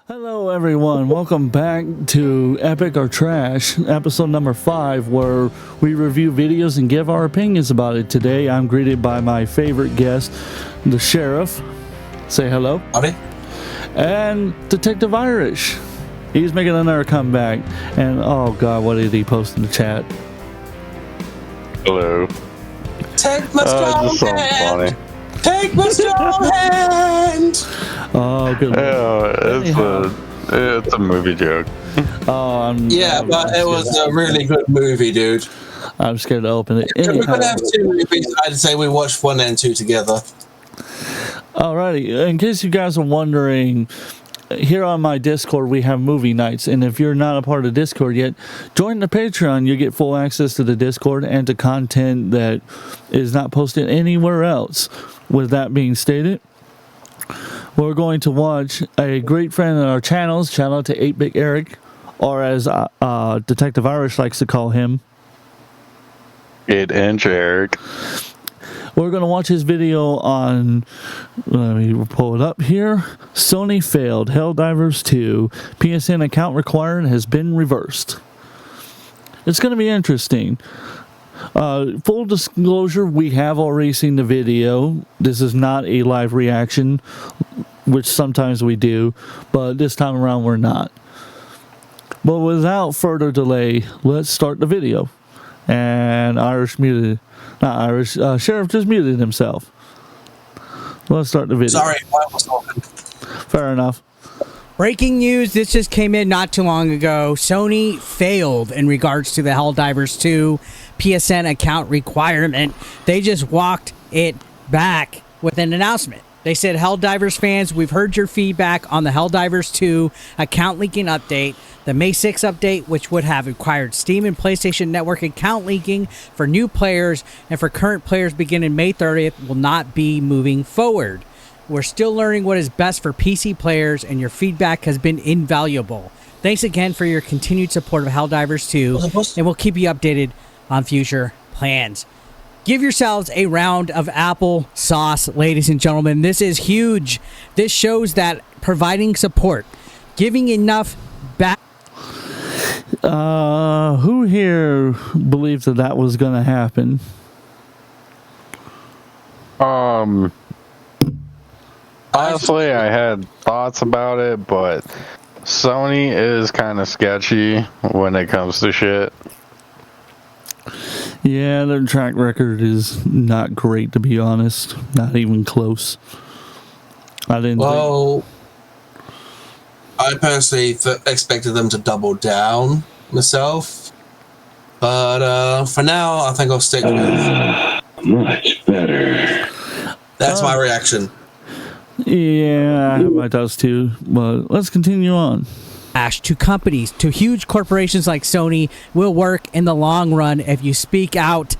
Hello everyone, welcome back to Epic or Trash, episode number 5, where we review videos and give our opinions about it. Today I'm greeted by my favorite guest, the Sheriff. Say hello. Howdy. And Detective Irish. He's making another comeback. And oh god, what did he post in the chat? Hello. Take my strong hand. Funny. Take my strong hand. Oh, good. It's a movie joke. Yeah, but it was a really good movie, dude. I'm scared to open it. If we're gonna have two movies, I'd say we watch 1 and 2 together. Alrighty, in case you guys are wondering, here on my Discord we have movie nights, and if you're not a part of Discord yet, join the Patreon. You get full access to the Discord and to content that is not posted anywhere else. With that being stated, we're going to watch a great friend of our channels. Shout out to 8-Bit Eric, or as Detective Irish likes to call him, 8-inch Eric. We're going to watch his video on, let me pull it up here. Sony failed. Helldivers 2. PSN account required has been reversed. It's going to be interesting. Full disclosure, we have already seen the video. This is not a live reaction, which sometimes we do, but this time around we're not. But without further delay, let's start the video. And Sheriff just muted himself. Let's start the video. Sorry, I was talking. Fair enough. Breaking news, this just came in not too long ago. Sony failed in regards to the Helldivers 2 PSN account requirement. They just walked it back with an announcement. They said, Helldivers fans, we've heard your feedback on the Helldivers 2 account leaking update. The May 6 update, which would have required Steam and PlayStation Network account leaking for new players and for current players beginning May 30th, will not be moving forward. We're still learning what is best for PC players, and your feedback has been invaluable. Thanks again for your continued support of Helldivers 2, and we'll keep you updated on future plans. Give yourselves a round of applesauce, ladies and gentlemen. This is huge. This shows that providing support, giving enough back. Who here believes that was going to happen? Honestly, I had thoughts about it, but Sony is kind of sketchy when it comes to shit. Yeah, their track record is not great, to be honest. Not even close. I didn't Well, I personally expected them to double down myself. But for now, I think I'll stick with Much better. That's my reaction. Yeah, I have my doubts too, but let's continue on. To companies, to huge corporations like Sony, will work in the long run if you speak out.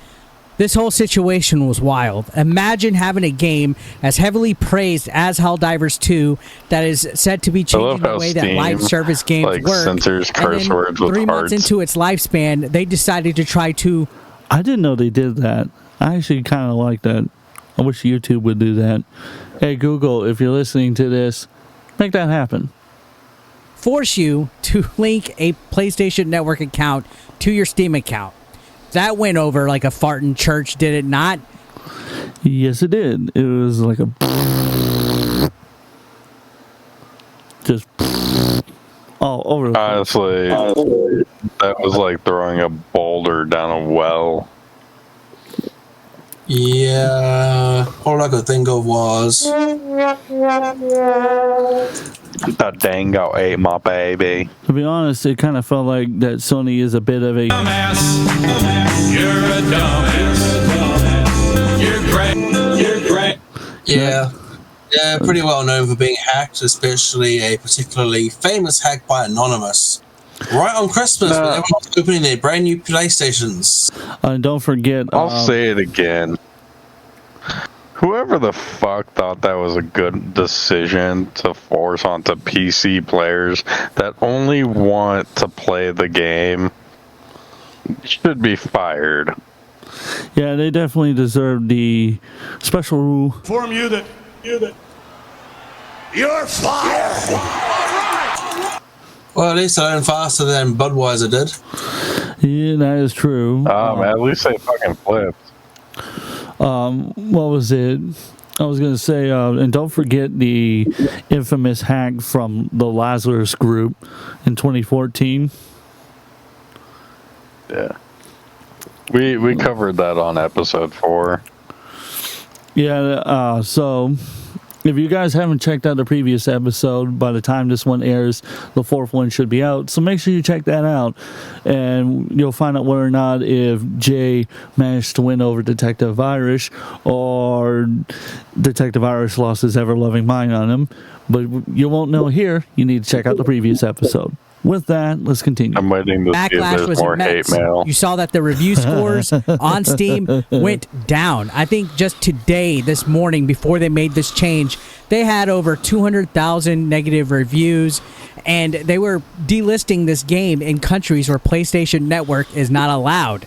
This whole situation was wild. Imagine having a game as heavily praised as Helldivers 2 that is said to be changing the way that live service games work. Censors curse words with 3 months into its lifespan, they decided to try to... I didn't know they did that. I actually kind of like that. I wish YouTube would do that. Hey, Google, if you're listening to this, make that happen. Force you to link a PlayStation Network account to your Steam account. That went over like a fart in church, did it not? Yes, it did. It was like a... just... all over the place. Honestly, that was like throwing a boulder down a well. Yeah, all I could think of was... That dango ate my baby. To be honest, it kind of felt like that Sony is a bit of a... Dumbass. You're a dumbass. You're great. You're great. Yeah. Yeah, pretty well known for being hacked, especially a particularly famous hack by Anonymous. Right on Christmas, when everyone's opening their brand new PlayStations. And don't forget... I'll say it again. Whoever the fuck thought that was a good decision to force onto PC players that only want to play the game should be fired. Yeah, they definitely deserve the special rule. Inform you that you're fired. All right. Well, at least I learned faster than Budweiser did. Yeah, that is true. At least they fucking flipped. What was it? I was going to say, and don't forget the infamous hack from the Lazarus Group in 2014. Yeah. We covered that on episode 4. Yeah, so if you guys haven't checked out the previous episode, by the time this one airs, the 4th one should be out. So make sure you check that out, and you'll find out whether or not if Jay managed to win over Detective Irish, or Detective Irish lost his ever-loving mind on him. But you won't know here. You need to check out the previous episode. With that, let's continue. I'm waiting to see if Backlash there's was more hate immense. mail. You saw that the review scores on Steam went down. I think just today, this morning, before they made this change, they had over 200,000 negative reviews, and they were delisting this game in countries where PlayStation Network is not allowed.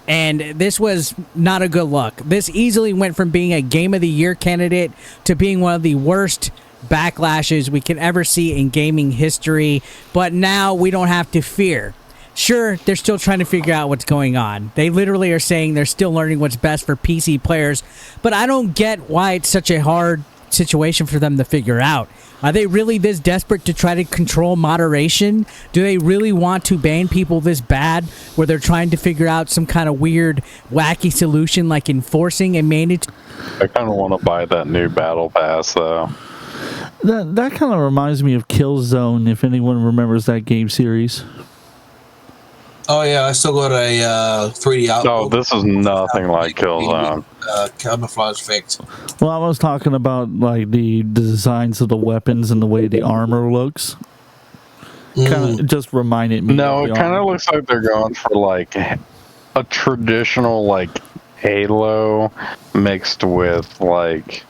And this was not a good look. This easily went from being a Game of the Year candidate to being one of the worst backlashes we can ever see in gaming history. But now we don't have to fear. Sure, they're still trying to figure out what's going on. They literally are saying they're still learning what's best for PC players, but I don't get why it's such a hard situation for them to figure out. Are they really this desperate to try to control moderation? Do they really want to ban people this bad, where they're trying to figure out some kind of weird, wacky solution like enforcing a mandatory? I kind of want to buy that new battle pass, though. That kind of reminds me of Killzone, if anyone remembers that game series. Oh yeah, I still got a 3D outlook. No, this is nothing like Killzone. Camouflage effect. Well, I was talking about like the designs of the weapons and the way the armor looks. Kind of just reminded me. No, of it the kind of armor. looks like they're going for like a traditional like Halo mixed with like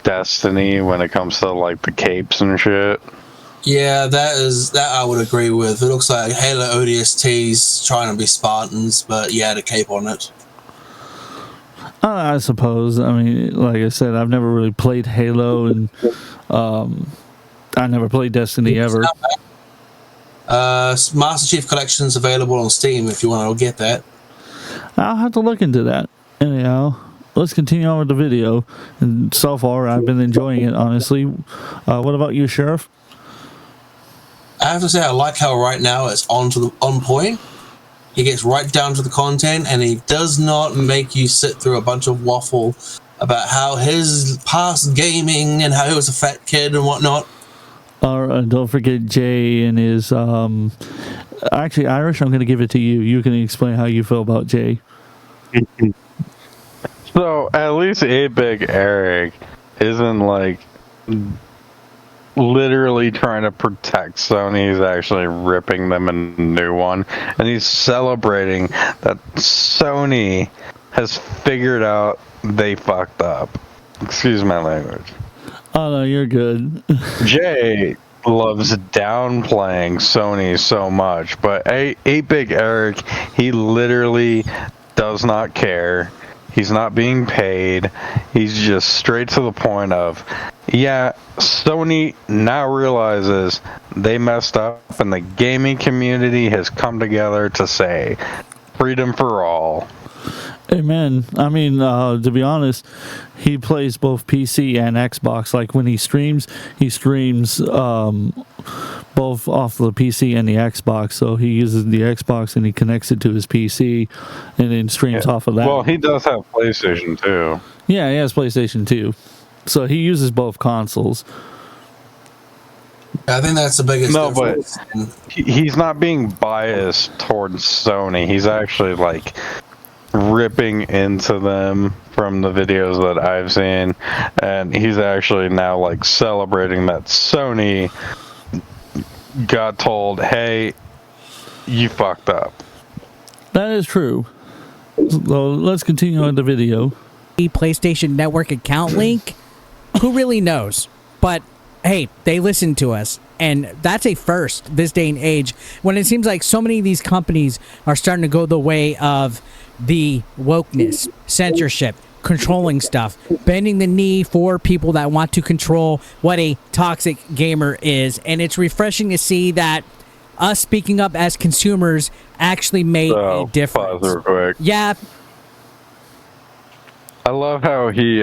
Destiny when it comes to like the capes and shit. Yeah, that I would agree with. It looks like Halo ODSTs trying to be Spartans, but yeah, the cape on it. I suppose. I mean, like I said, I've never really played Halo, and I never played Destiny ever. Master Chief Collection's available on Steam if you want to get that. I'll have to look into that. Anyhow, let's continue on with the video. And so far, I've been enjoying it, honestly. What about you, Sheriff? I have to say, I like how right now it's on point. He gets right down to the content, and he does not make you sit through a bunch of waffle about how his past gaming and how he was a fat kid and whatnot. Don't forget Jay and his. Actually, Irish, I'm going to give it to you. You can explain how you feel about Jay. So at least Big Eric isn't like literally trying to protect Sony. He's actually ripping them a new one, and he's celebrating that Sony has figured out they fucked up. Excuse my language. Oh no, you're good. Jay loves downplaying Sony so much, but 8-Big Eric, he literally does not care. He's not being paid. He's just straight to the point of, yeah, Sony now realizes they messed up, and the gaming community has come together to say freedom for all. Amen. I mean, to be honest, he plays both PC and Xbox. Like when he streams both off the PC and the Xbox. So he uses the Xbox and he connects it to his PC and then streams off of that. Well, he does have PlayStation too. Yeah, he has PlayStation 2. So he uses both consoles. I think that's the biggest No, difference. He's not being biased towards Sony. He's actually like ripping into them from the videos that I've seen, and he's actually now like celebrating that Sony got told, hey, you fucked up. That is true. So let's continue on the video. PlayStation Network account link. Who really knows? But hey, they listen to us, and that's a first this day and age, when it seems like so many of these companies are starting to go the way of the wokeness, censorship, controlling stuff, bending the knee for people that want to control what a toxic gamer is. And it's refreshing to see that us speaking up as consumers actually made a difference. Pause real quick. Yeah. I love how he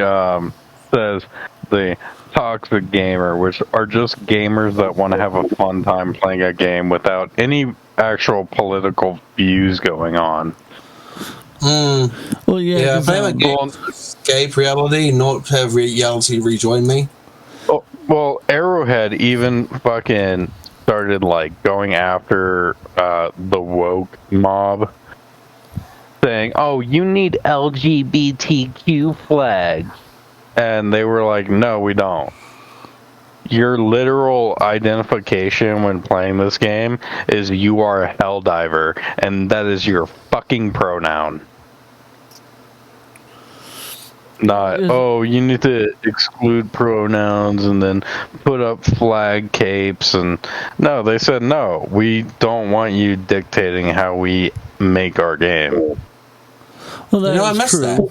says the toxic gamer, which are just gamers that want to have a fun time playing a game without any actual political views going on. Well, yeah. Yeah, 'cause, if I have a game escape reality, not have reality rejoin me. Oh, well, Arrowhead even fucking started like going after the woke mob, saying, "Oh, you need LGBTQ flags," and they were like, "No, we don't. Your literal identification when playing this game is you are a Helldiver, and that is your fucking pronoun. Not, oh, you need to exclude pronouns and then put up flag capes. And no, they said, no, we don't want you dictating how we make our game. Well, that I is missed true.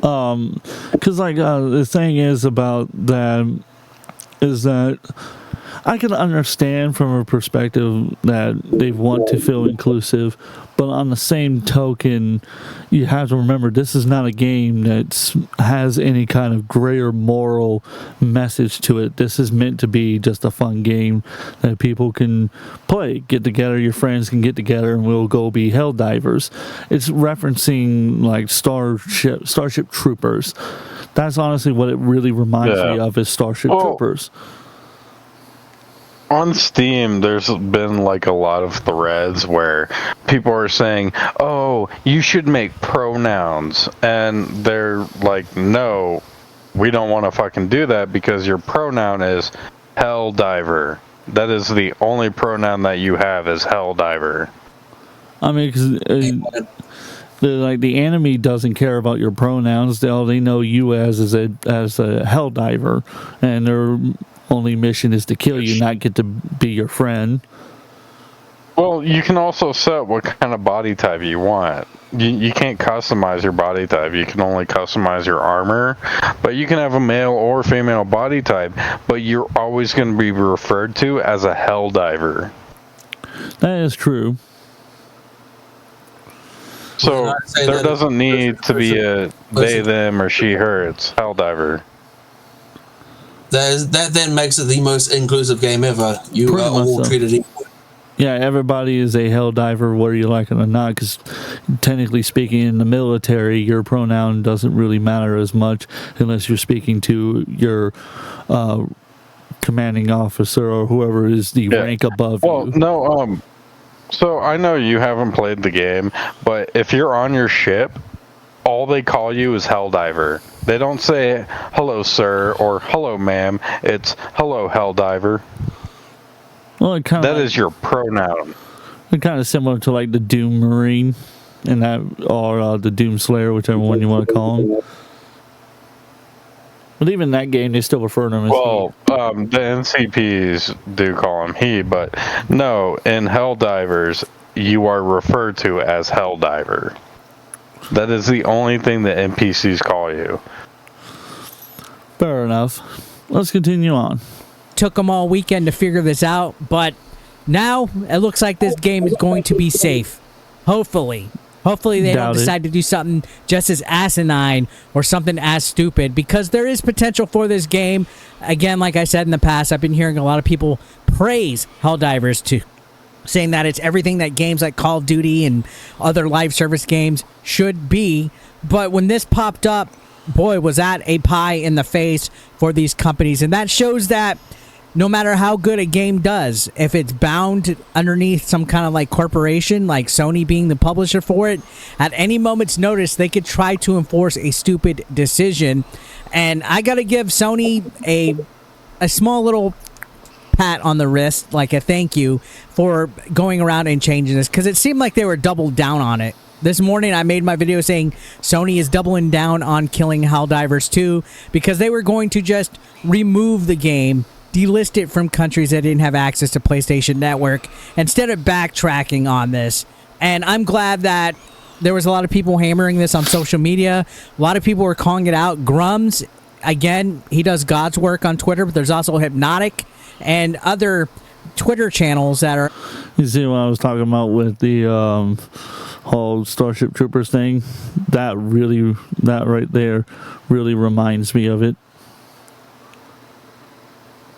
that. Because the thing is about that is that I can understand from a perspective that they want to feel inclusive, but on the same token, you have to remember this is not a game that has any kind of greater moral message to it. This is meant to be just a fun game that people can play, get together, your friends can get together, and we'll go be hell divers. It's referencing like Starship Troopers. That's honestly what it really reminds me of, is Starship Troopers. On Steam, there's been like a lot of threads where people are saying, oh, you should make pronouns. And they're like, no, we don't want to fucking do that because your pronoun is Helldiver. That is the only pronoun that you have is Helldiver. I mean, because the enemy doesn't care about your pronouns. All they know you as a hell diver, and their only mission is to kill you, not get to be your friend. Well, you can also set what kind of body type you want. You can't customize your body type. You can only customize your armor, but you can have a male or female body type, but you're always going to be referred to as a hell diver. That is true. So there doesn't need to be a they, them, or she, her. It's Helldiver. That then makes it the most inclusive game ever. You are all treated equal. Yeah, everybody is a hell diver, whether you like it or not, because technically speaking, in the military, your pronoun doesn't really matter as much unless you're speaking to your commanding officer or whoever is the rank above you. Well, no, so I know you haven't played the game, but if you're on your ship, all they call you is Helldiver. They don't say, hello, sir, or hello, ma'am. It's, hello, Helldiver. Well, that is your pronoun. It's kind of similar to like the Doom Marine, and that, or the Doom Slayer, whichever one you want to call them. But even in that game, they still refer to him as the NCPs do call him he, but no, in Helldivers, you are referred to as Helldiver. That is the only thing that NPCs call you. Fair enough. Let's continue on. Took them all weekend to figure this out, but now it looks like this game is going to be safe. Hopefully they don't decide to do something just as asinine or something as stupid, because there is potential for this game. Again, like I said in the past, I've been hearing a lot of people praise Helldivers 2, saying that it's everything that games like Call of Duty and other live service games should be. But when this popped up, boy, was that a pie in the face for these companies. And that shows that no matter how good a game does, if it's bound underneath some kind of like corporation, like Sony being the publisher for it, at any moment's notice, they could try to enforce a stupid decision. And I got to give Sony a small little pat on the wrist, like a thank you for going around and changing this, because it seemed like they were doubled down on it. This morning I made my video saying Sony is doubling down on killing Helldivers 2 because they were going to just remove the game, delist it from countries that didn't have access to PlayStation Network, instead of backtracking on this. And I'm glad that there was a lot of people hammering this on social media. A lot of people were calling it out. Grums, again, he does God's work on Twitter, but there's also Hypnotic and other Twitter channels that are. You see what I was talking about with the whole Starship Troopers thing? That right there really reminds me of it.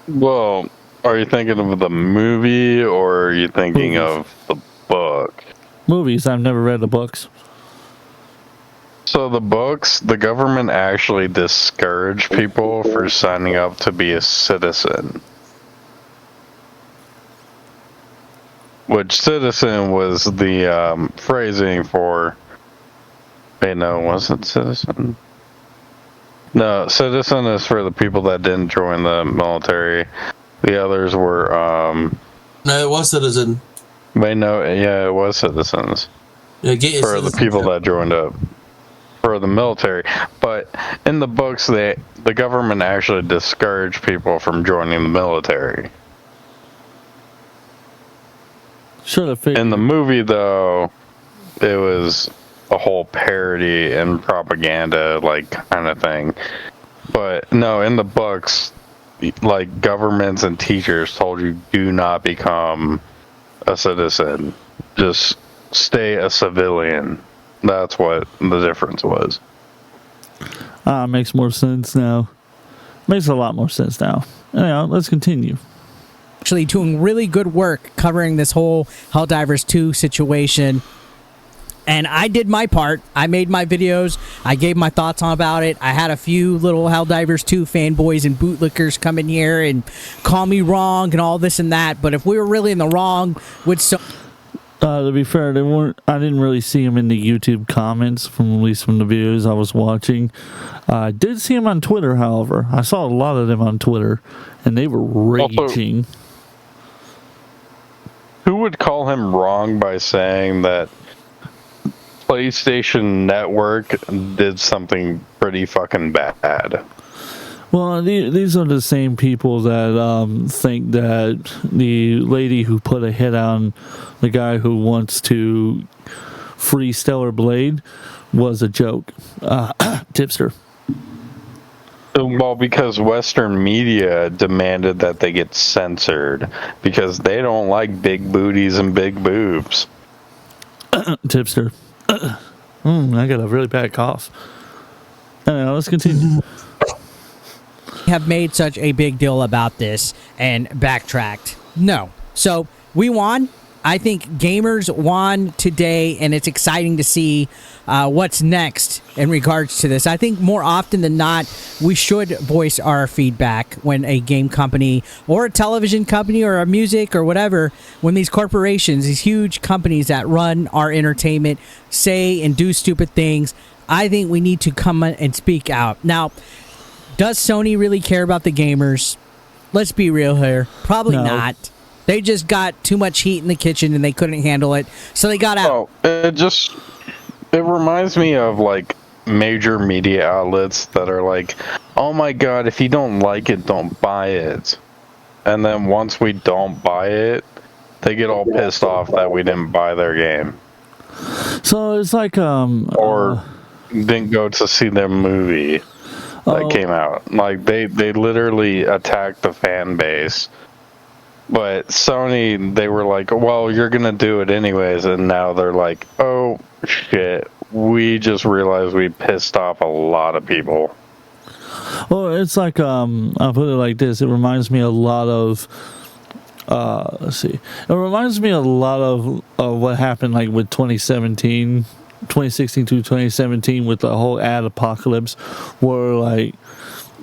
Well, are you thinking of the movie or are you thinking Movies. of the book? Movies, I've never read the books. So the books, the government actually discouraged people for signing up to be a citizen. Which citizen was the phrasing for... Wait, no, was it citizen? No, citizen is for the people that didn't join the military. The others were... No, it was citizen. Wait, no, yeah, it was citizens. Yeah, get your For the people citizenship. that joined up. For the military. But in the books, the government actually discouraged people from joining the military. Should have figured. In the movie, though, it was a whole parody and propaganda, like, kind of thing. But, no, in the books, like, governments and teachers told you, do not become a citizen. Just stay a civilian. That's what the difference was. Makes more sense now. Makes a lot more sense now. Anyhow, let's continue. Actually doing really good work covering this whole Helldivers 2 situation. And I did my part. I made my videos. I gave my thoughts on about it. I had a few little Helldivers 2 fanboys and bootlickers come in here and call me wrong and all this and that. But if we were really in the wrong, would so... To be fair, they weren't. I didn't really see them in the YouTube comments, from at least from the videos I was watching. I did see them on Twitter, however. I saw a lot of them on Twitter, and they were raging. Who would call him wrong by saying that PlayStation Network did something pretty fucking bad? Well, these are the same people that think that the lady who put a hit on the guy who wants to free Stellar Blade was a joke. Tipster. Well, because Western media demanded that they get censored because they don't like big booties and big boobs. Tipster. I got a really bad cough. Anyway, let's continue. have made such a big deal about this and backtracked. No. So we won. I think gamers won today, and it's exciting to see what's next in regards to this. I think more often than not, we should voice our feedback when a game company or a television company or a music or whatever, when these corporations, these huge companies that run our entertainment, say and do stupid things. I think we need to come and speak out. Now, does Sony really care about the gamers? Let's be real here. Probably No. not. They just got too much heat in the kitchen and they couldn't handle it, so they got out. Oh, it reminds me of like major media outlets that are like, oh my god, if you don't like it, don't buy it. And then once we don't buy it, they get all pissed off that we didn't buy their game. So it's like Or didn't go to see their movie that came out. Like they literally attacked the fan base. But Sony, they were like, well, you're going to do it anyways. And now they're like, oh, shit. We just realized we pissed off a lot of people. Well, it's like I'll put it like this. It reminds me a lot of let's see. It reminds me a lot of what happened like with 2016 to 2017 with the whole ad apocalypse, where like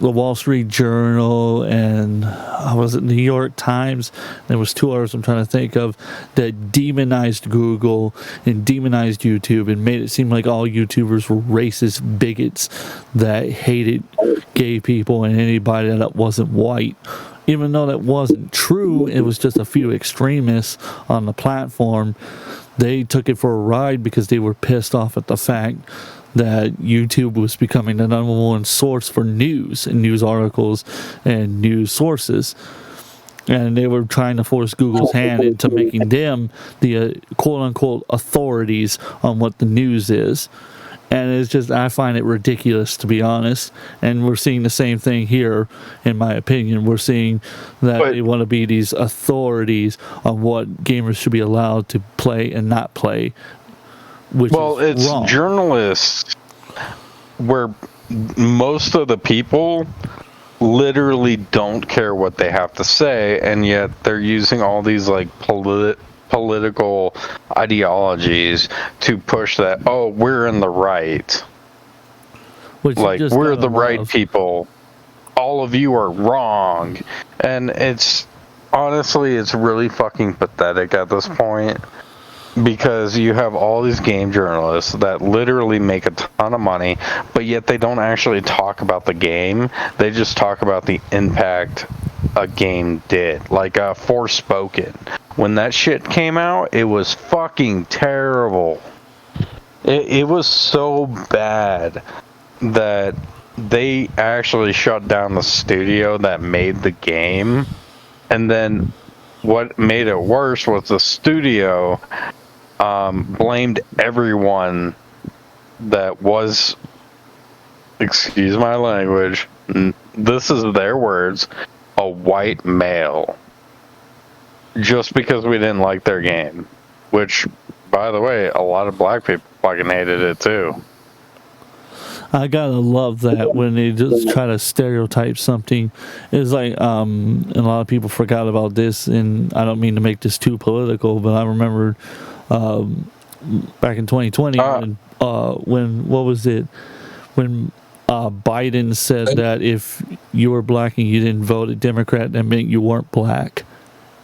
the Wall Street Journal and was it New York Times? There was two others I'm trying to think of that demonized Google and demonized YouTube and made it seem like all YouTubers were racist bigots that hated gay people and anybody that wasn't white. Even though that wasn't true, it was just a few extremists on the platform. They took it for a ride because they were pissed off at the fact that YouTube was becoming the #1 source for news and news articles and news sources. and they were trying to force Google's hand into making them the quote unquote authorities on what the news is. And it's just, I find it ridiculous, to be honest. And we're seeing the same thing here, in my opinion. We're seeing that they want to be these authorities on what gamers should be allowed to play and not play. Which is wrong. Journalists where most of the people literally don't care what they have to say, and yet they're using all these like political ideologies to push that, oh, we're in the right, Which like we're the right people, all of you are wrong. And it's honestly, it's really fucking pathetic at this point, because you have all these game journalists that literally make a ton of money, but yet they don't actually talk about the game. They just talk about the impact a game did. Like Forspoken. When that shit came out, it was fucking terrible. It was so bad that they actually shut down the studio that made the game. And then what made it worse was the studio blamed everyone that was, excuse my language, this is their words, a white male, just because we didn't like their game. Which, by the way, a lot of black people fucking hated it too. I gotta love that when they just try to stereotype something. It's like, and a lot of people forgot about this, and I don't mean to make this too political, but I remember back in 2020 when what was it? When Biden said that if you were black and you didn't vote a Democrat, that meant you weren't black.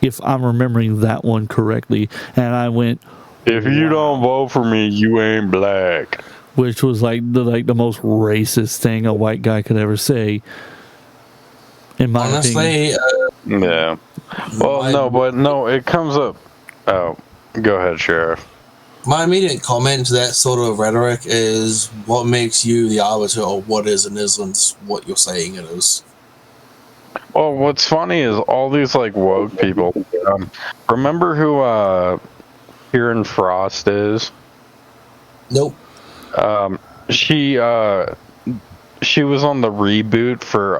If I'm remembering that one correctly, and I went, if you don't vote for me, you ain't black. Which was like the most racist thing a white guy could ever say. In my opinion. Yeah. Well, no, it comes up. Oh, go ahead, Sheriff. My immediate comment to that sort of rhetoric is, what makes you the arbiter of what is and isn't what you're saying it is? Well, what's funny is all these like woke people. Remember who Kieran Frost is? Nope. She was on the reboot for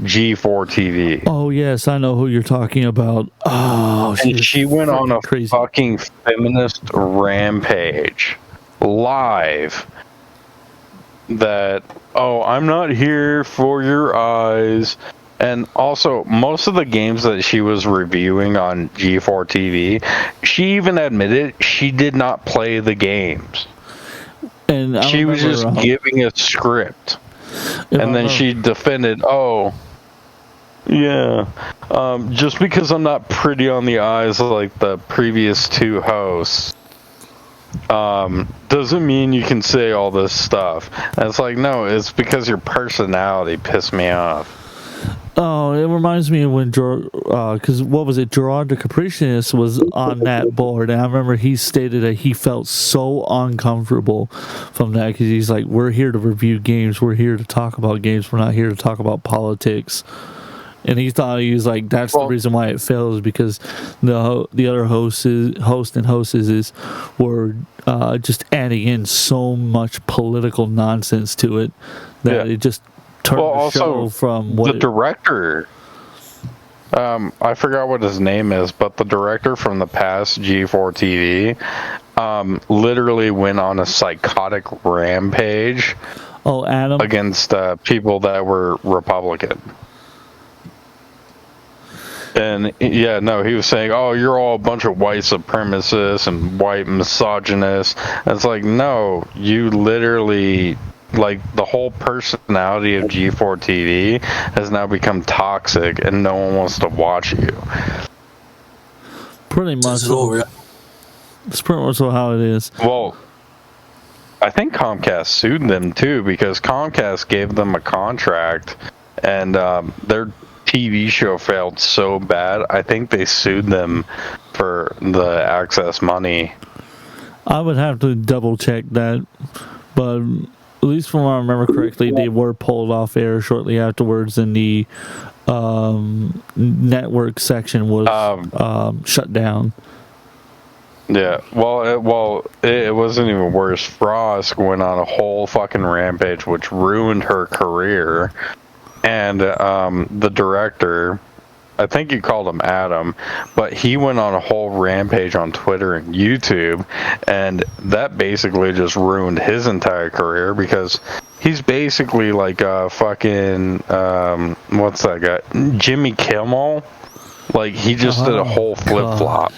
G4 TV. Oh yes, I know who you're talking about. Oh, she went on a crazy fucking feminist rampage live. That, oh, I'm not here for your eyes. And also, most of the games that she was reviewing on G4 TV, she even admitted she did not play the games. And she was just giving a script. And then she defended, oh, yeah, just because I'm not pretty on the eyes like the previous two hosts, doesn't mean you can say all this stuff. And it's like, no, it's because your personality pissed me off. Oh, it reminds me of when because what was it? Gerard the Capricious was on that board, and I remember he stated that he felt so uncomfortable from that because he's like, "We're here to review games. We're here to talk about games. We're not here to talk about politics." And he thought, he was like, "That's the reason why it fails, because the other host and hostesses were just adding in so much political nonsense to it that it just." Also, from what the director, I forgot what his name is, but the director from the past G4 TV literally went on a psychotic rampage. Oh, Adam, against people that were Republican. And yeah, no, he was saying, "Oh, you're all a bunch of white supremacists and white misogynists." And it's like, no, you literally. Like, the whole personality of G4 TV has now become toxic, and no one wants to watch you. Pretty much. It's pretty much how it is. Well, I think Comcast sued them too, because Comcast gave them a contract, and their TV show failed so bad. I think they sued them for the access money. I would have to double check that, but least from what I remember correctly, they were pulled off air shortly afterwards, and the network section was shut down. Yeah, it wasn't even worse. Frost went on a whole fucking rampage, which ruined her career. And the director, I think you called him Adam, but he went on a whole rampage on Twitter and YouTube, and that basically just ruined his entire career because he's basically like a fucking what's that guy? Jimmy Kimmel. Like he just did a whole flip flop.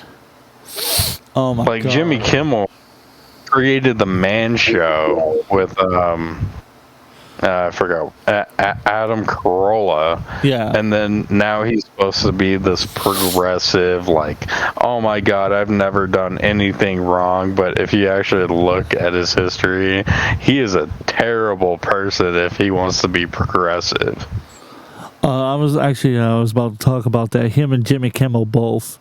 Oh my Like god! Jimmy Kimmel created the Man Show with I forgot Adam Carolla. Yeah. And then now he's supposed to be this progressive, like, oh my god, I've never done anything wrong. But if you actually look at his history, he is a terrible person if he wants to be progressive. I was about to talk about that. Him and Jimmy Kimmel both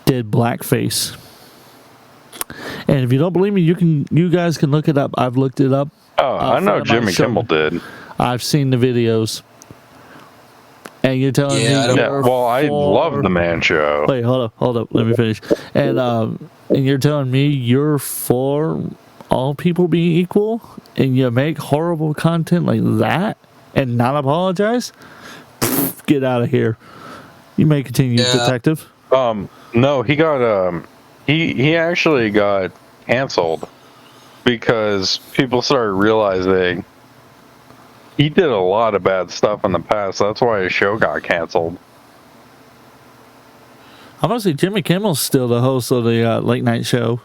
did blackface. And if you don't believe me, you guys can look it up. I've looked it up. Oh, I know Jimmy Kimmel did. I've seen the videos. And you're telling me I love the Man Show. Wait, hold up. Let me finish. And you're telling me you're for all people being equal, and you make horrible content like that and not apologize? Pfft, get out of here. You may continue, detective. No, he got he actually got canceled because people started realizing he did a lot of bad stuff in the past. That's why his show got canceled. Honestly, Jimmy Kimmel's still the host of the late night show.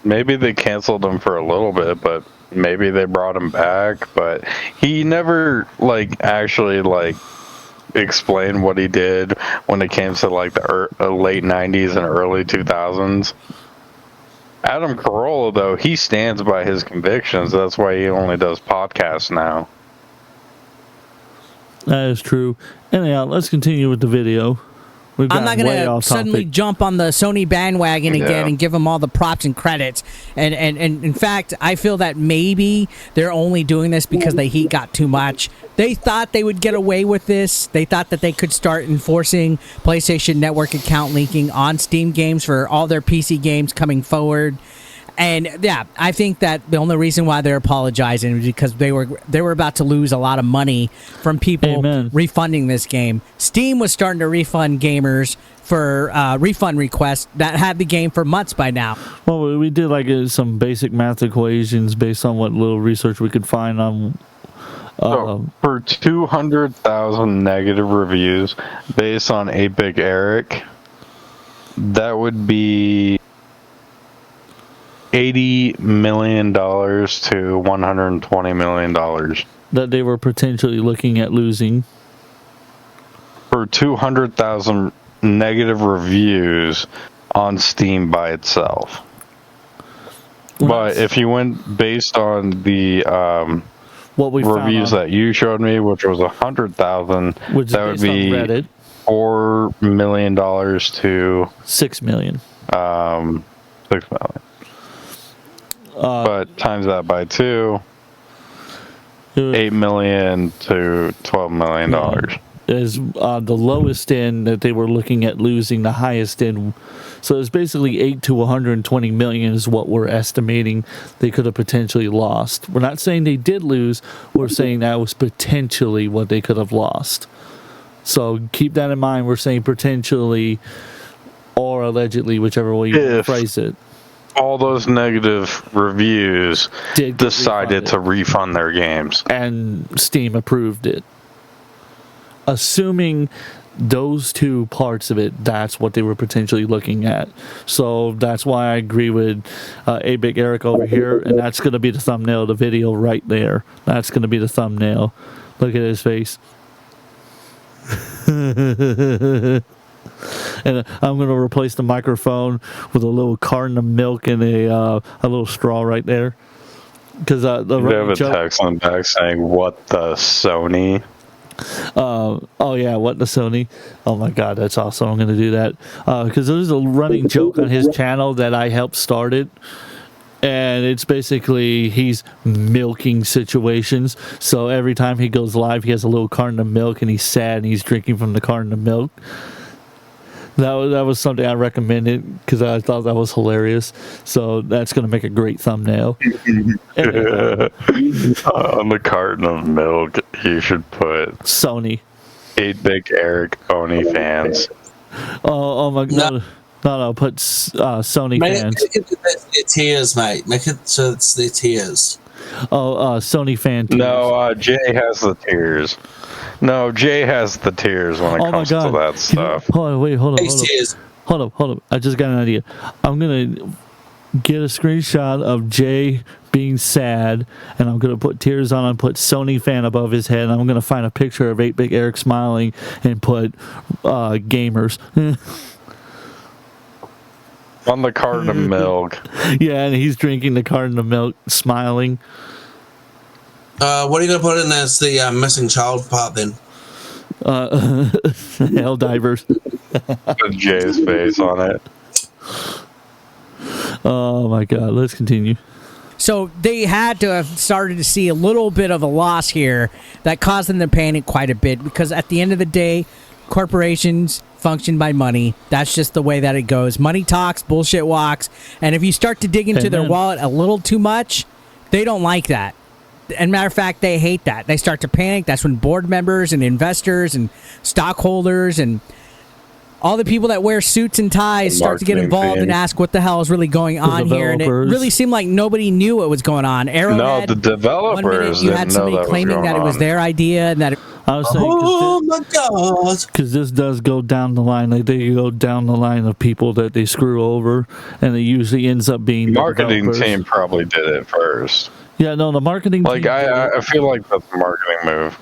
Maybe they canceled him for a little bit, but maybe they brought him back. But he never actually explain what he did when it came to the late 90s and early 2000s. Adam Carolla, though, he stands by his convictions. That's why he only does podcasts now. That is true. Anyhow, let's continue with the video. I'm not going to suddenly jump on the Sony bandwagon again and give them all the props and credits. And in fact, I feel that maybe they're only doing this because the heat got too much. They thought they would get away with this. They thought that they could start enforcing PlayStation Network account linking on Steam games for all their PC games coming forward. And yeah, I think that the only reason why they're apologizing is because they were about to lose a lot of money from people refunding this game. Steam was starting to refund gamers for refund requests that had the game for months by now. Well, we did some basic math equations based on what little research we could find on. For 200,000 negative reviews based on 8-Bit Eric, that would be $80 million to $120 million. That they were potentially looking at losing. For 200,000 negative reviews on Steam by itself. But if you went based on the what we reviews that you showed me, which was 100,000, that would be Reddit, $4 million to $6 million. $6 million. But times that by 2, $8 million to $12 million. Is the lowest end that they were looking at losing, the highest end. So it's basically 8 to 120 million is what we're estimating they could have potentially lost. We're not saying they did lose. We're saying that was potentially what they could have lost. So keep that in mind. We're saying potentially or allegedly, whichever way you phrase it. All those negative reviews decided to refund their games. And Steam approved it. Assuming those two parts of it, that's what they were potentially looking at. So that's why I agree with 8-Bit Eric over here, and that's going to be the thumbnail of the video right there. That's going to be the thumbnail. Look at his face. And I'm going to replace the microphone with a little carton of milk and a little straw right there. Because they have a text on the back saying, "What the Sony?" Oh yeah, what the Sony? Oh my god, that's awesome! I'm gonna do that because there's a running joke on his channel that I helped start it, and it's basically he's milking situations. So every time he goes live, he has a little carton of milk, and he's sad, and he's drinking from the carton of milk. That was something I recommended because I thought that was hilarious. So that's going to make a great thumbnail. On the carton of milk, you should put Sony. 8-Bit Eric OnlyFans. Oh my god. No, put Sony fans. Make it the tiers, mate. Make it so it's the tiers. Sony fan tiers. No, Jay has the tears. No, Jay has the tears when it comes to that stuff. Hold on. Tiers. Hold up. I just got an idea. I'm going to get a screenshot of Jay being sad, and I'm going to put tears on and put Sony fan above his head, and I'm going to find a picture of 8-Bit Eric smiling and put gamers. On the carton of milk. Yeah, and he's drinking the carton of milk, smiling. What are you going to put in as the missing child part then? Hell divers. Put Jay's face on it. Oh my god, let's continue. So they had to have started to see a little bit of a loss here that caused them to panic quite a bit, because at the end of the day, corporations function by money. That's just the way that it goes. Money talks, bullshit walks. And if you start to dig into their wallet a little too much, they don't like that. And matter of fact, they hate that. They start to panic. That's when board members and investors and stockholders and all the people that wear suits and ties start to get involved and ask what the hell is really going on here. And it really seemed like nobody knew what was going on. Arrowhead, no, the developers 1 minute you had somebody claiming that it was their idea and that I was saying, oh my god! Because this does go down the line. Like they go down the line of people that they screw over, and it usually ends up being the marketing team probably did it first. Yeah, no, the marketing team. Like I feel like that's a marketing move.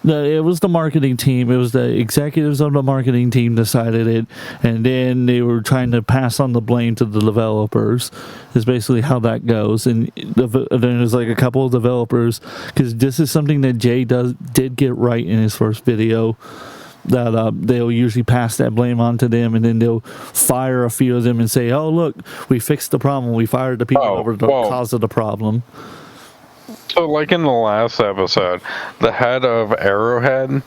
No, it was the marketing team. It was the executives of the marketing team decided it, and then they were trying to pass on the blame to the developers. Is basically how that goes. And then there's like a couple of developers, because this is something that Jay did get right in his first video. That they'll usually pass that blame on to them, and then they'll fire a few of them and say, "Oh, look, we fixed the problem. We fired the people over the cause of the problem." So, like in the last episode, the head of Arrowhead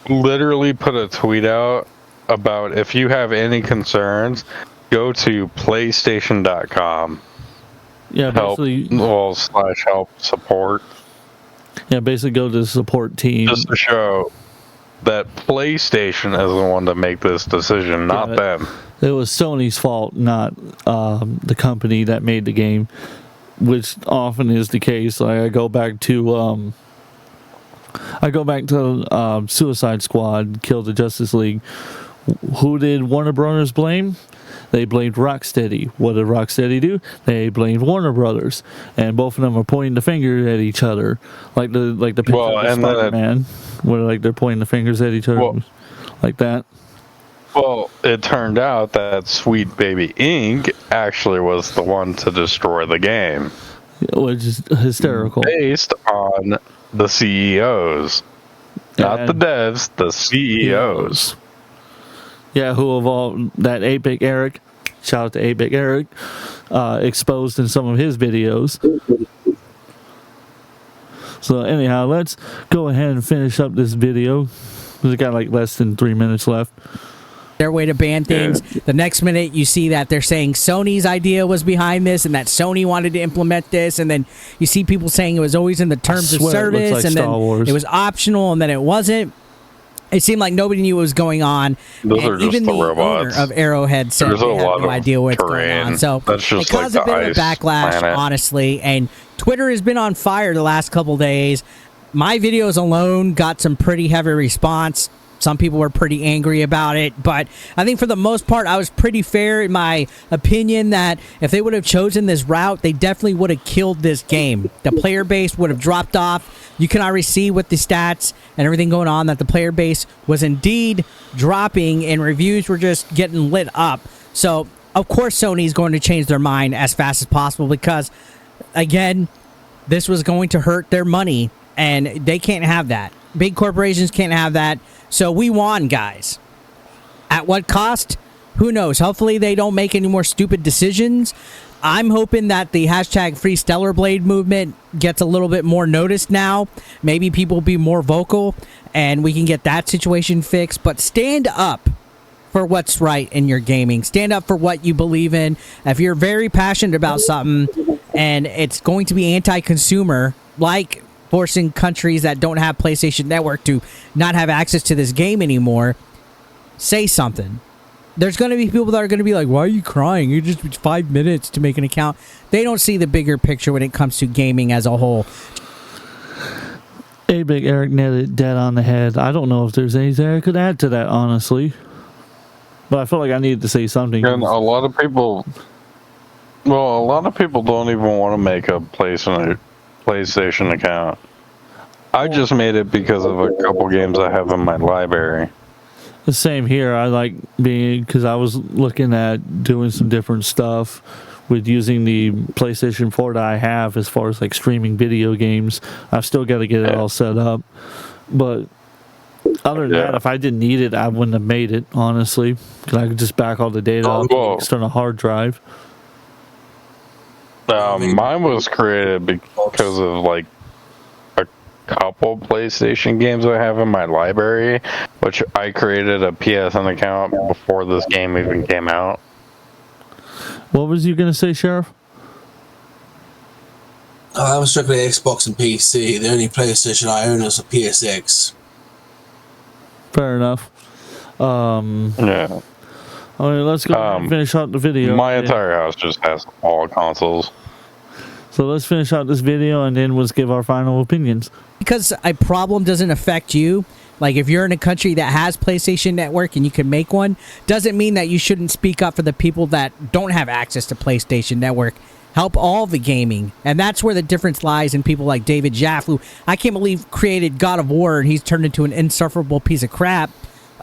literally put a tweet out about, if you have any concerns, go to PlayStation.com. Yeah, basically. Help support. Yeah, basically go to the support team. Just to show that PlayStation is the one to make this decision, not them. It was Sony's fault, not the company that made the game. Which often is the case. Like I go back to Suicide Squad, Kill the Justice League. Who did Warner Brothers blame? They blamed Rocksteady. What did Rocksteady do? They blamed Warner Brothers, and both of them are pointing the finger at each other, like the picture of Spider-Man, where like they're pointing the fingers at each other, like that. Well, it turned out that Sweet Baby Inc. actually was the one to destroy the game. Which is hysterical. Based on the CEOs. Not the devs, the CEOs. Yeah, who of all that 8-Bit Eric, shout out to 8-Bit Eric, exposed in some of his videos. So anyhow, let's go ahead and finish up this video. We got like less than 3 minutes left. Their way to ban things. Yeah. The next minute you see that they're saying Sony's idea was behind this and that Sony wanted to implement this, and then you see people saying it was always in the terms of service, like, and then it was optional, and then it wasn't. It seemed like nobody knew what was going on. Those are just even the robots. Owner of Arrowhead said they had no idea what's going on. So that's just it caused a bit of a backlash, honestly. And Twitter has been on fire the last couple days. My videos alone got some pretty heavy response. Some people were pretty angry about it, but I think for the most part, I was pretty fair in my opinion that if they would have chosen this route, they definitely would have killed this game. The player base would have dropped off. You can already see with the stats and everything going on that the player base was indeed dropping and reviews were just getting lit up. So, of course, Sony's going to change their mind as fast as possible because, again, this was going to hurt their money, and they can't have that. Big corporations can't have that. So we won, guys. At what cost? Who knows? Hopefully they don't make any more stupid decisions I'm hoping that the hashtag Free Stellar Blade movement gets a little bit more noticed now. Maybe people will be more vocal and we can get that situation fixed. But stand up for what's right in your gaming. Stand up for what you believe in. If you're very passionate about something and it's going to be anti-consumer, like forcing countries that don't have PlayStation Network to not have access to this game anymore, say something. There's going to be people that are going to be like, why are you crying? You just 5 minutes to make an account. They don't see the bigger picture when it comes to gaming as a whole. A Big Eric nailed it dead on the head. I don't know if there's anything I could add to that, honestly. But I felt like I needed to say something. And a lot of people don't even want to make a PlayStation account. I just made it because of a couple games I have in my library. The same here. I like being, because I was looking at doing some different stuff with using the PlayStation 4 that I have as far as like streaming video games. I've still got to get it all set up. But other than that, if I didn't need it, I wouldn't have made it, honestly. Because I could just back all the data up to an external hard drive. Mine was created because of like a couple PlayStation games I have in my library, which I created a PSN account before this game even came out. What was you going to say, Sheriff? I'm strictly Xbox and PC. The only PlayStation I own is a PSX. Fair enough. Yeah. All right, let's go and finish out the video. My entire house just has all consoles. So let's finish out this video and then let's give our final opinions. Because a problem doesn't affect you, like if you're in a country that has PlayStation Network and you can make one, doesn't mean that you shouldn't speak up for the people that don't have access to PlayStation Network. Help all the gaming. And that's where the difference lies in people like David Jaff, who I can't believe created God of War and he's turned into an insufferable piece of crap,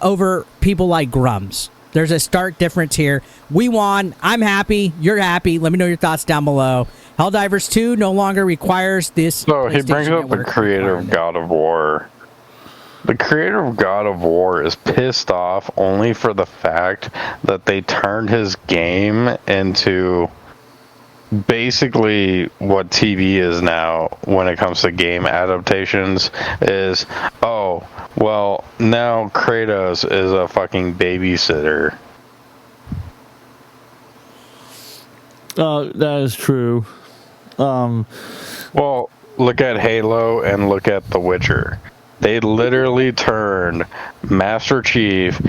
over people like Grums. There's a stark difference here. We won. I'm happy. You're happy. Let me know your thoughts down below. Helldivers 2 no longer requires this. So he brings up the creator of God of War. The creator of God of War is pissed off only for the fact that they turned his game into basically what TV is now when it comes to game adaptations is, oh, well, now Kratos is a fucking babysitter. That is true. Well, look at Halo and look at The Witcher. They literally turned Master Chief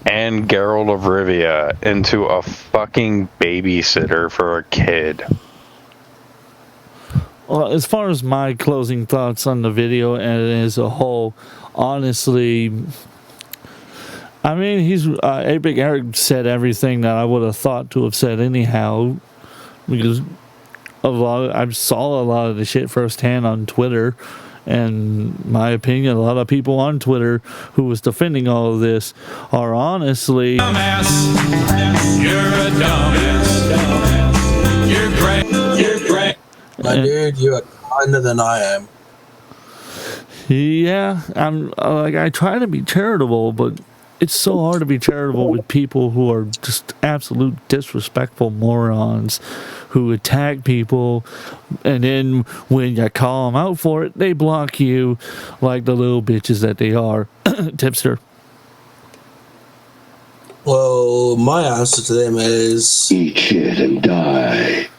and Geralt of Rivia into a fucking babysitter for a kid. Well, as far as my closing thoughts on the video and as a whole, honestly, I mean, he's A Big Eric said everything that I would have thought to have said anyhow, because I saw a lot of the shit firsthand on Twitter. And my opinion, a lot of people on Twitter who was defending all of this are honestly... Dumbass. You're a dumbass. You're great. You're great. My dude, you are kinder than I am. Yeah, I'm like, I try to be charitable, but it's so hard to be charitable with people who are just absolute disrespectful morons who attack people, and then when you call them out for it, they block you like the little bitches that they are. Tipster. Well, my answer to them is... Eat shit and die.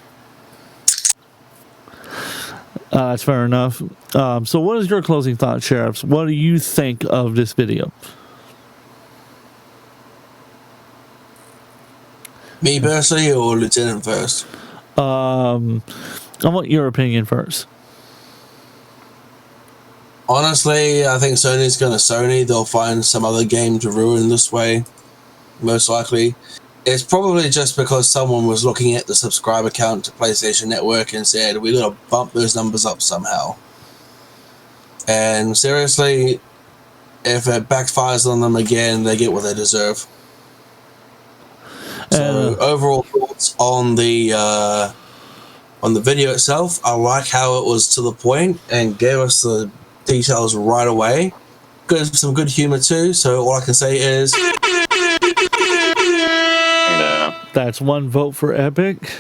That's fair enough. So what is your closing thought, Sheriffs? What do you think of this video? Me personally or Lieutenant first? I want your opinion first. Honestly, I think Sony's going to Sony. They'll find some other game to ruin this way, most likely. It's probably just because someone was looking at the subscriber count to PlayStation Network and said, we got to bump those numbers up somehow. And seriously, if it backfires on them again, they get what they deserve. So overall thoughts on the video itself, I like how it was to the point and gave us the details right away. Good, some good humor too. So all I can say is, that's one vote for Epic.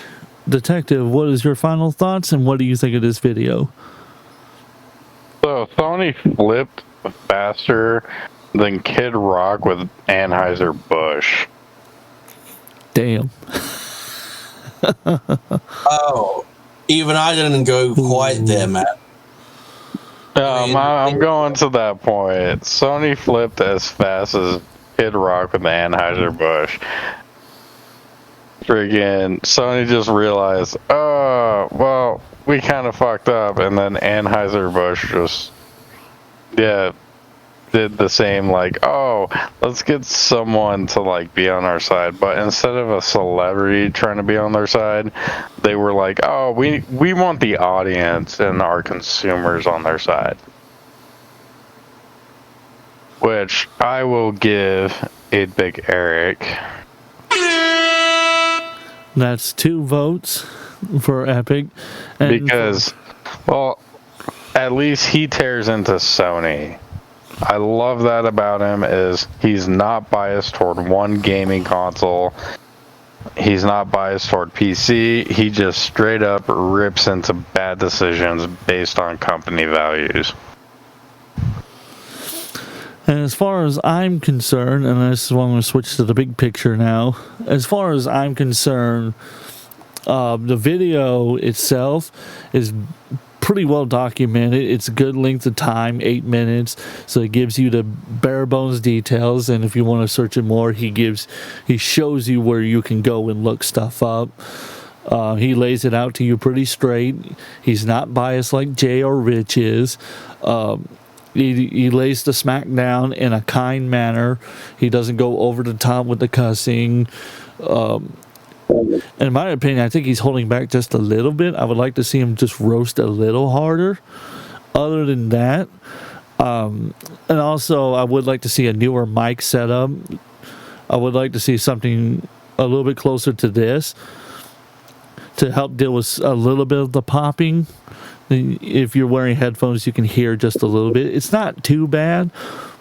Detective, what is your final thoughts and what do you think of this video? So Sony flipped faster than Kid Rock with Anheuser-Busch. Damn. Oh, even I didn't go quite there, Matt. I'm going to that point. Sony flipped as fast as Kid Rock with Anheuser-Busch. Friggin' Sony just realized, oh, well, we kind of fucked up, and then Anheuser-Busch just, did the same, like, oh, let's get someone to, like, be on our side. But instead of a celebrity trying to be on their side, they were like, oh, we want the audience and our consumers on their side. Which I will give 8-Bit Eric. That's 2 votes for Epic. And Because, well, at least he tears into Sony. I love that about him is he's not biased toward one gaming console. He's not biased toward PC. He just straight up rips into bad decisions based on company values. And as far as I'm concerned, and this is why I'm going to switch to the big picture now. As far as I'm concerned, the video itself is pretty well documented. It's a good length of time, 8 minutes, so it gives you the bare bones details. And if you want to search it more, he shows you where you can go and look stuff up. He lays it out to you pretty straight. He's not biased like Jay or Rich is. He lays the smack down in a kind manner. He doesn't go over the top with the cussing. In my opinion, I think he's holding back just a little bit. I would like to see him just roast a little harder. Other than that, and also I would like to see a newer mic setup. I would like to see something a little bit closer to this to help deal with a little bit of the popping. If you're wearing headphones, you can hear just a little bit. It's not too bad,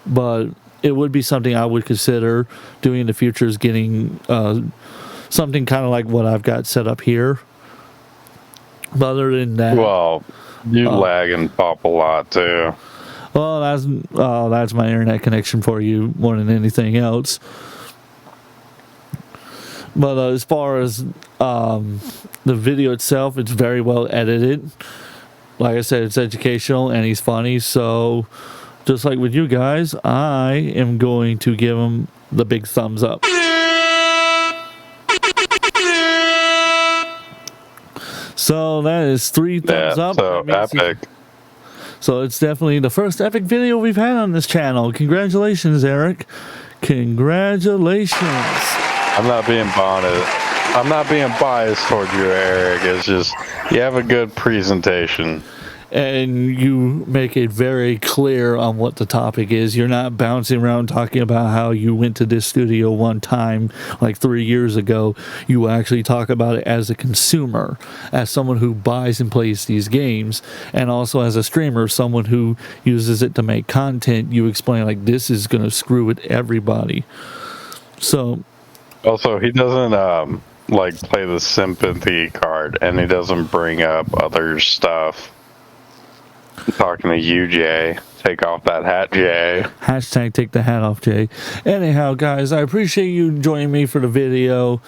but it would be something I would consider doing in the future, is getting something kind of like what I've got set up here. But other than that, Well, you lag and pop a lot too. well, that's my internet connection for you more than anything else. But as far as the video itself, it's very well edited. Like I said, it's educational and he's funny. So just like with you guys, I am going to give him the big thumbs up. So that is 3 thumbs up. So That makes Epic. So it's definitely the first epic video we've had on this channel. Congratulations, Eric. Congratulations. I'm not being biased towards you, Eric. It's just you have a good presentation. And you make it very clear on what the topic is. You're not bouncing around talking about how you went to this studio one time like 3 years ago. You actually talk about it as a consumer, as someone who buys and plays these games, and also as a streamer, someone who uses it to make content. You explain like this is going to screw with everybody. So Also, he doesn't like play the sympathy card, and he doesn't bring up other stuff. I'm talking to you, Jay. Take off that hat, Jay. hashtag take the hat off, Jay. Anyhow, guys, I appreciate you joining me for the video.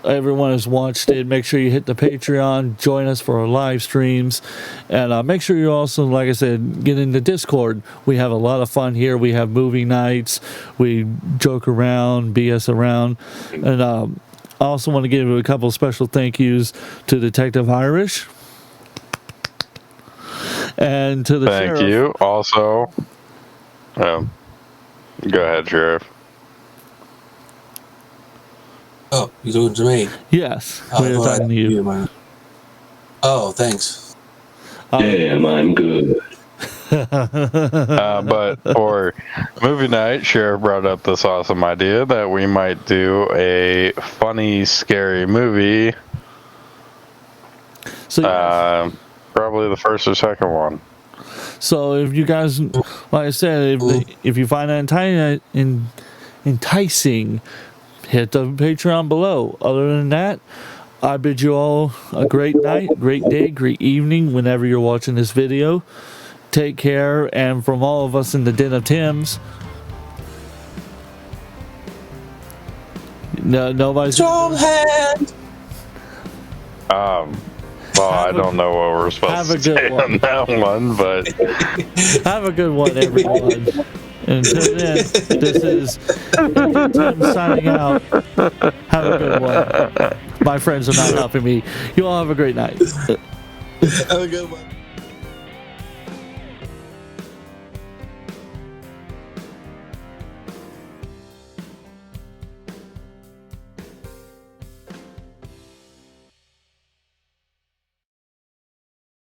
Everyone has watched it. Make sure you hit the Patreon, join us for our live streams, and make sure you also, like I said, get into Discord. We have a lot of fun here. We have movie nights. We joke around, BS around, and I also want to give a couple special thank yous to Detective Irish and to the Thank sheriff. you. Also, go ahead, Sheriff. Oh, you're talking to me? Yes, Oh, we are talking to you. man. Oh, thanks. Damn, I'm good. But for movie night, Sheriff brought up this awesome idea that we might do a funny, scary movie. So yes. Probably the first or second one. So if you guys, like I said, if you find it enticing, hit the Patreon below. Other than that, I bid you all a great night, great day, great evening whenever you're watching this video. Take care, and from all of us in the Den of Tims, nobody's. Strong hand. Well, I don't know what we're supposed to say on that one, but Have a good one, everyone. Until then, this is Tim signing out. Have a good one. My friends are not helping me. You all have a great night. Have a good one.